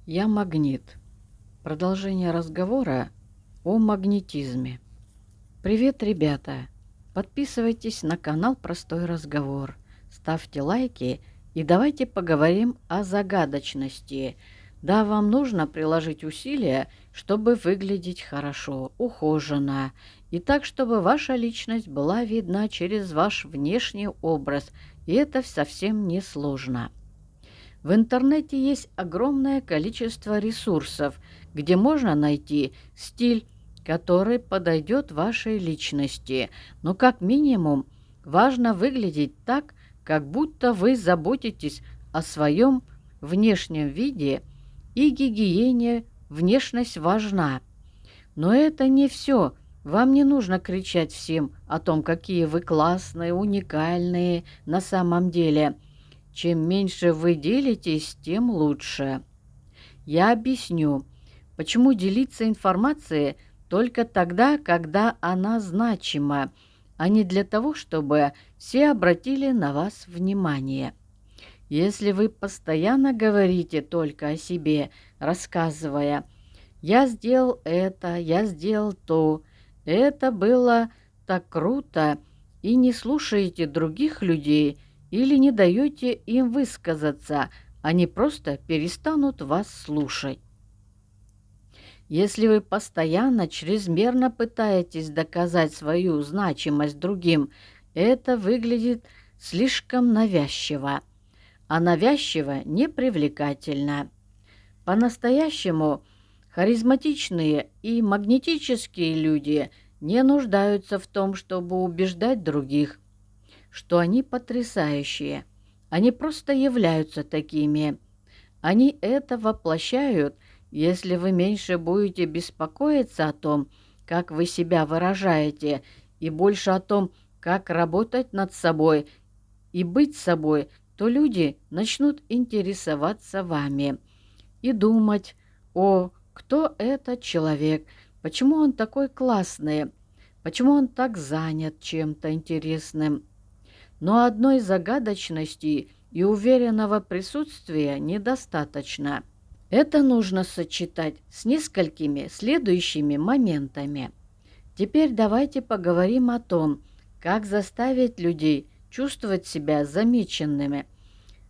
Я магнит. Продолжение разговора о магнетизме. Привет, ребята! Подписывайтесь на канал «Простой разговор», ставьте лайки и давайте поговорим о загадочности. Да, вам нужно приложить усилия, чтобы выглядеть хорошо, ухоженно, и так, чтобы ваша личность была видна через ваш внешний образ, и это совсем не сложно. В интернете есть огромное количество ресурсов, где можно найти стиль, который подойдет вашей личности. Но как минимум важно выглядеть так, как будто вы заботитесь о своем внешнем виде и гигиене. Внешность важна. Но это не все. Вам не нужно кричать всем о том, какие вы классные, уникальные на самом деле. Чем меньше вы делитесь, тем лучше. Я объясню, почему делиться информацией только тогда, когда она значима, а не для того, чтобы все обратили на вас внимание. Если вы постоянно говорите только о себе, рассказывая «я сделал это, я сделал то, это было так круто», и не слушаете других людей или не даете им высказаться, они просто перестанут вас слушать. Если вы постоянно чрезмерно пытаетесь доказать свою значимость другим, это выглядит слишком навязчиво, а навязчиво непривлекательно. По-настоящему харизматичные и магнетические люди не нуждаются в том, чтобы убеждать других, что они потрясающие. Они просто являются такими. Они это воплощают, если вы меньше будете беспокоиться о том, как вы себя выражаете, и больше о том, как работать над собой и быть собой, то люди начнут интересоваться вами и думать: «О, кто этот человек? Почему он такой классный? Почему он так занят чем-то интересным?» Но одной загадочности и уверенного присутствия недостаточно. Это нужно сочетать с несколькими следующими моментами. Теперь давайте поговорим о том, как заставить людей чувствовать себя замеченными.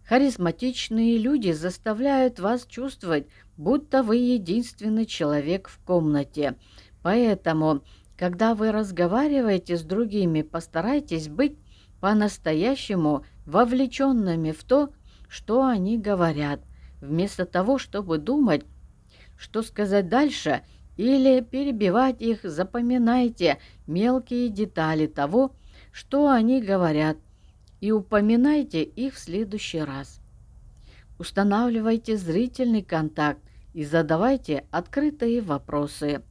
Харизматичные люди заставляют вас чувствовать, будто вы единственный человек в комнате. Поэтому, когда вы разговариваете с другими, постарайтесь быть по-настоящему вовлеченными в то, что они говорят, вместо того, чтобы думать, что сказать дальше, или перебивать их. Запоминайте мелкие детали того, что они говорят, и упоминайте их в следующий раз. Устанавливайте зрительный контакт и задавайте открытые вопросы,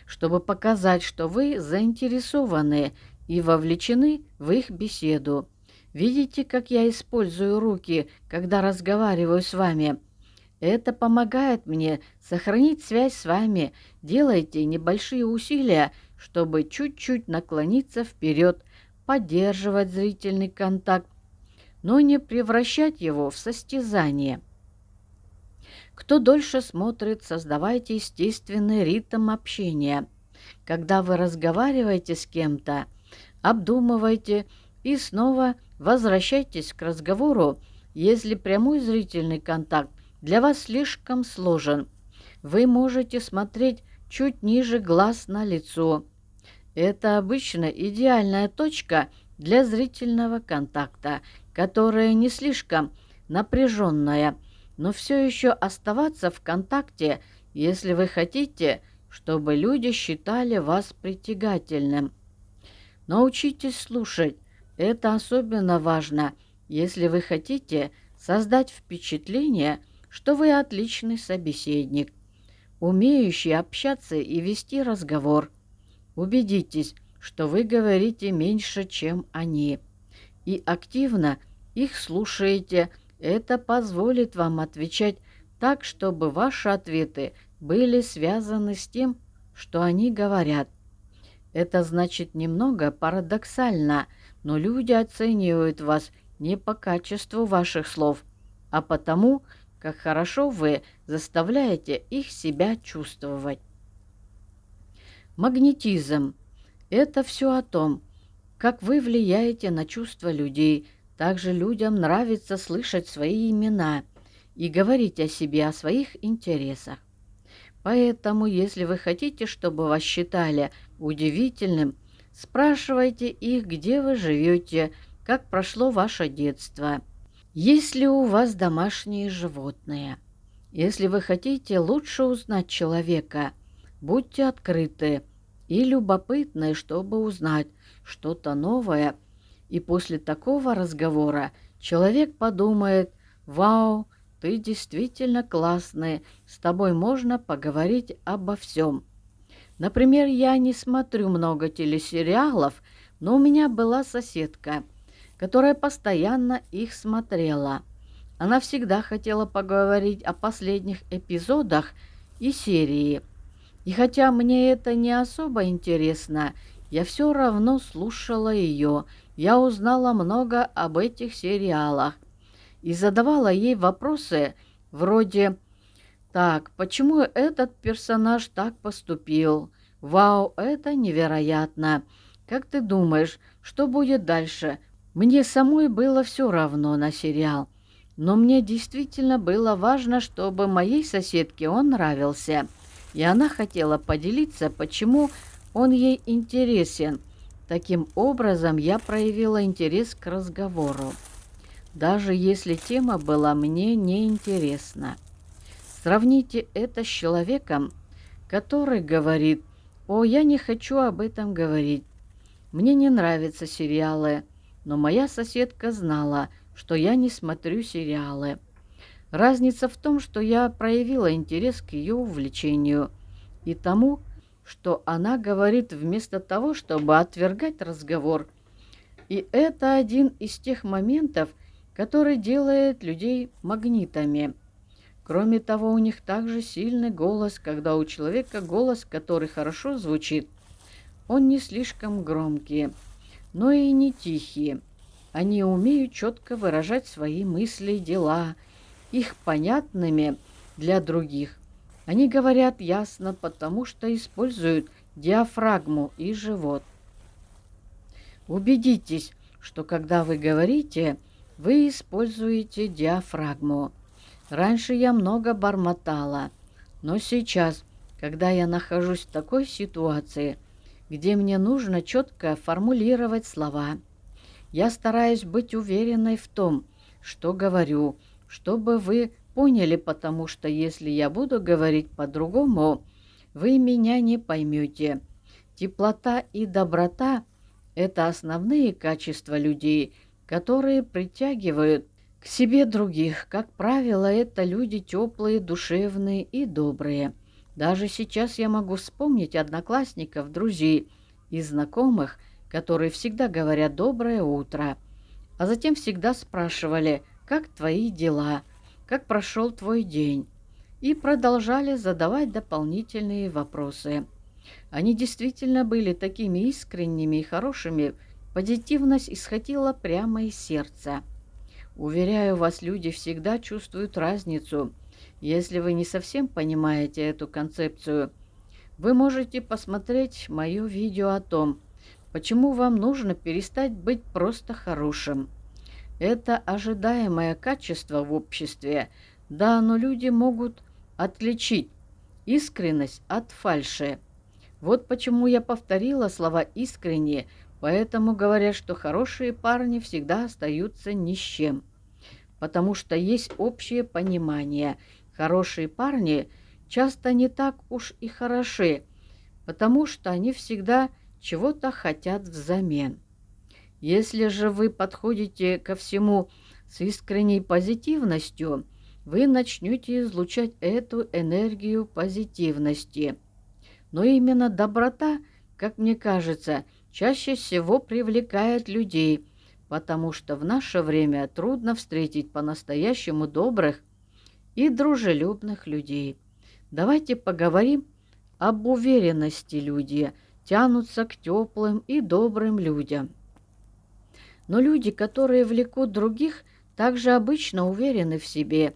чтобы показать, что вы заинтересованы и вовлечены в их беседу. Видите, как я использую руки, когда разговариваю с вами? Это помогает мне сохранить связь с вами. Делайте небольшие усилия, чтобы чуть-чуть наклониться вперед, поддерживать зрительный контакт, но не превращать его в состязание. Кто дольше смотрит, создавайте естественный ритм общения. Когда вы разговариваете с кем-то, обдумывайте и снова возвращайтесь к разговору. Если прямой зрительный контакт для вас слишком сложен, вы можете смотреть чуть ниже глаз на лицо. Это обычно идеальная точка для зрительного контакта, которая не слишком напряженная, но все еще оставаться в контакте, если вы хотите, чтобы люди считали вас притягательным. Научитесь слушать. Это особенно важно, если вы хотите создать впечатление, что вы отличный собеседник, умеющий общаться и вести разговор. Убедитесь, что вы говорите меньше, чем они, и активно их слушаете. Это позволит вам отвечать так, чтобы ваши ответы были связаны с тем, что они говорят. Это значит немного парадоксально, но люди оценивают вас не по качеству ваших слов, а потому, как хорошо вы заставляете их себя чувствовать. Магнетизм – это все о том, как вы влияете на чувства людей. Также людям нравится слышать свои имена и говорить о себе, о своих интересах. Поэтому, если вы хотите, чтобы вас считали удивительным, спрашивайте их, где вы живете, как прошло ваше детство, есть ли у вас домашние животные. Если вы хотите лучше узнать человека, будьте открыты и любопытны, чтобы узнать что-то новое. И после такого разговора человек подумает: «Вау, ты действительно классный, с тобой можно поговорить обо всем». Например, я не смотрю много телесериалов, но у меня была соседка, которая постоянно их смотрела. Она всегда хотела поговорить о последних эпизодах и серии. И хотя мне это не особо интересно, я все равно слушала ее. Я узнала много об этих сериалах и задавала ей вопросы вроде: «Так, почему этот персонаж так поступил? Вау, это невероятно! Как ты думаешь, что будет дальше?» Мне самой было все равно на сериал, но мне действительно было важно, чтобы моей соседке он нравился, и она хотела поделиться, почему он ей интересен. Таким образом, я проявила интерес к разговору, даже если тема была мне неинтересна. Сравните это с человеком, который говорит: «О, я не хочу об этом говорить, мне не нравятся сериалы», но моя соседка знала, что я не смотрю сериалы. Разница в том, что я проявила интерес к ее увлечению и тому, что она говорит, вместо того, чтобы отвергать разговор. И это один из тех моментов, который делает людей магнитами. Кроме того, у них также сильный голос, когда у человека голос, который хорошо звучит. Он не слишком громкий, но и не тихий. Они умеют четко выражать свои мысли, дела, их понятными для других. Они говорят ясно, потому что используют диафрагму и живот. Убедитесь, что когда вы говорите, вы используете диафрагму. Раньше я много бормотала, но сейчас, когда я нахожусь в такой ситуации, где мне нужно четко формулировать слова, я стараюсь быть уверенной в том, что говорю, чтобы вы поняли, потому что если я буду говорить по-другому, вы меня не поймете. Теплота и доброта – это основные качества людей, которые притягивают к себе других. Как правило, это люди теплые, душевные и добрые. Даже сейчас я могу вспомнить одноклассников, друзей и знакомых, которые всегда говорят «доброе утро», а затем всегда спрашивали «как твои дела?», «как прошел твой день?» и продолжали задавать дополнительные вопросы. Они действительно были такими искренними и хорошими, позитивность исходила прямо из сердца. Уверяю вас, люди всегда чувствуют разницу. Если вы не совсем понимаете эту концепцию, вы можете посмотреть мое видео о том, почему вам нужно перестать быть просто хорошим. Это ожидаемое качество в обществе, да, но люди могут отличить искренность от фальши. Вот почему я повторила слова «искренне», поэтому говорят, что хорошие парни всегда остаются ни с чем. Потому что есть общее понимание. Хорошие парни часто не так уж и хороши, потому что они всегда чего-то хотят взамен. Если же вы подходите ко всему с искренней позитивностью, вы начнете излучать эту энергию позитивности. Но именно доброта, как мне кажется, чаще всего привлекает людей, потому что в наше время трудно встретить по-настоящему добрых и дружелюбных людей. Давайте поговорим об уверенности. Люди тянутся к теплым и добрым людям. Но люди, которые влекут других, также обычно уверены в себе.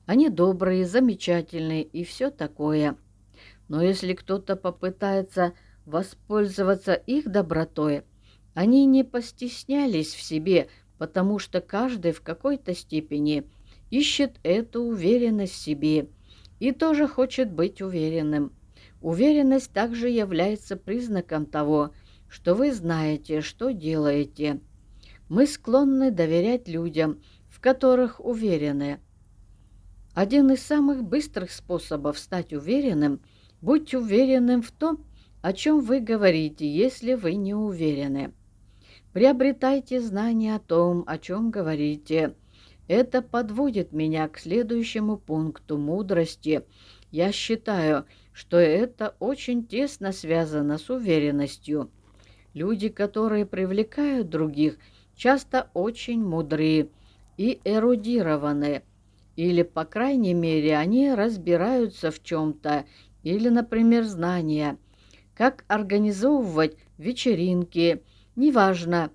Они добрые, замечательные и все такое. Но если кто-то попытается воспользоваться их добротой, они не постеснялись в себе, потому что каждый в какой-то степени ищет эту уверенность в себе и тоже хочет быть уверенным. Уверенность также является признаком того, что вы знаете, что делаете. Мы склонны доверять людям, в которых уверены. Один из самых быстрых способов стать уверенным – будь уверенным в том, о чем вы говорите, если вы не уверены. Приобретайте знания о том, о чем говорите. Это подводит меня к следующему пункту мудрости. Я считаю, что это очень тесно связано с уверенностью. Люди, которые привлекают других, часто очень мудры и эрудированы, или, по крайней мере, они разбираются в чем-то, или, например, знания, как организовывать вечеринки. Неважно,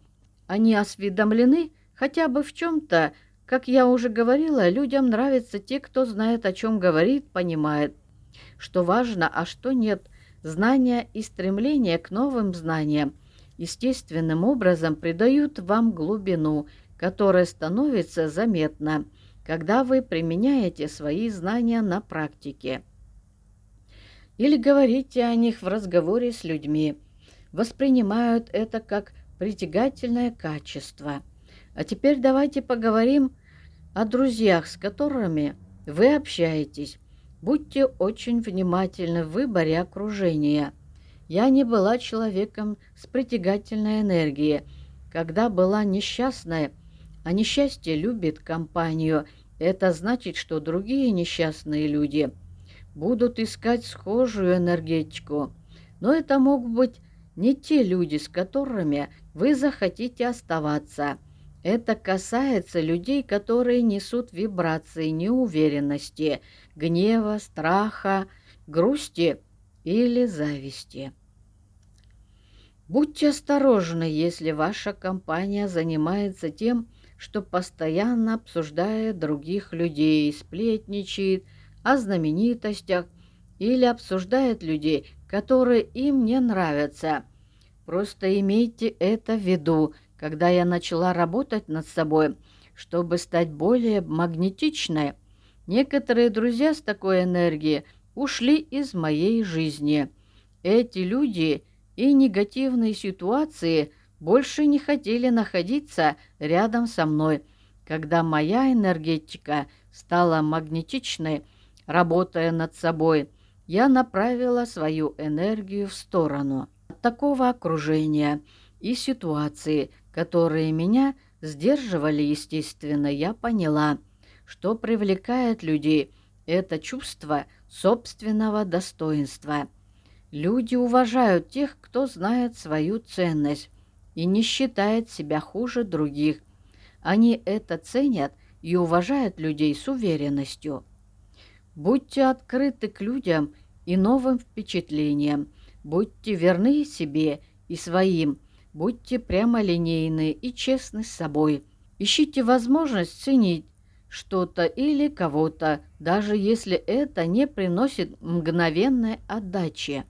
они осведомлены хотя бы в чем-то. Как я уже говорила, людям нравятся те, кто знает, о чем говорит, понимает, что важно, а что нет. Знания и стремление к новым знаниям естественным образом придают вам глубину, которая становится заметна, когда вы применяете свои знания на практике или говорите о них в разговоре с людьми, воспринимают это как притягательное качество. А теперь давайте поговорим о друзьях, с которыми вы общаетесь. Будьте очень внимательны в выборе окружения. Я не была человеком с притягательной энергией, когда была несчастная, а несчастье любит компанию. Это значит, что другие несчастные люди будут искать схожую энергетику. Но это могут быть не те люди, с которыми вы захотите оставаться. Это касается людей, которые несут вибрации неуверенности, гнева, страха, грусти или зависти. Будьте осторожны, если ваша компания занимается тем, что постоянно обсуждает других людей, сплетничает о знаменитостях или обсуждает людей, которые им не нравятся. Просто имейте это в виду, когда я начала работать над собой, чтобы стать более магнетичной. Некоторые друзья с такой энергией ушли из моей жизни. Эти люди и негативные ситуации больше не хотели находиться рядом со мной. Когда моя энергетика стала магнетичной, работая над собой, я направила свою энергию в сторону от такого окружения и ситуации, которые меня сдерживали, естественно. Я поняла, что привлекает людей это чувство собственного достоинства. Люди уважают тех, кто знает свою ценность и не считает себя хуже других. Они это ценят и уважают людей с уверенностью. Будьте открыты к людям и новым впечатлениям. Будьте верны себе и своим. Будьте прямолинейны и честны с собой. Ищите возможность ценить что-то или кого-то, даже если это не приносит мгновенной отдачи.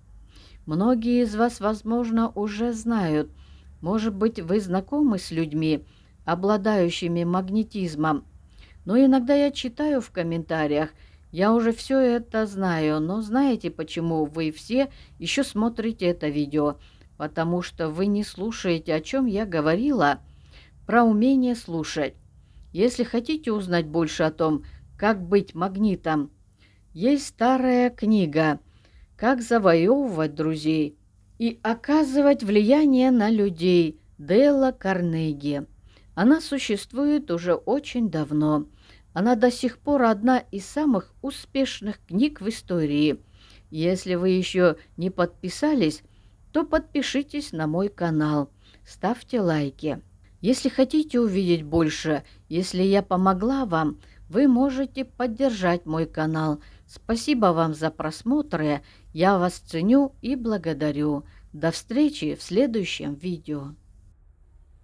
Многие из вас, возможно, уже знают, может быть, вы знакомы с людьми, обладающими магнетизмом, но иногда я читаю в комментариях, я уже все это знаю, но знаете, почему вы все еще смотрите это видео? Потому что вы не слушаете, о чем я говорила, про умение слушать. Если хотите узнать больше о том, как быть магнитом, есть старая книга «Как завоевывать друзей и оказывать влияние на людей» Дейла Карнеги. Она существует уже очень давно. Она до сих пор одна из самых успешных книг в истории. Если вы еще не подписались, то подпишитесь на мой канал, ставьте лайки. Если хотите увидеть больше, если я помогла вам, вы можете поддержать мой канал. Спасибо вам за просмотры, я вас ценю и благодарю. До встречи в следующем видео.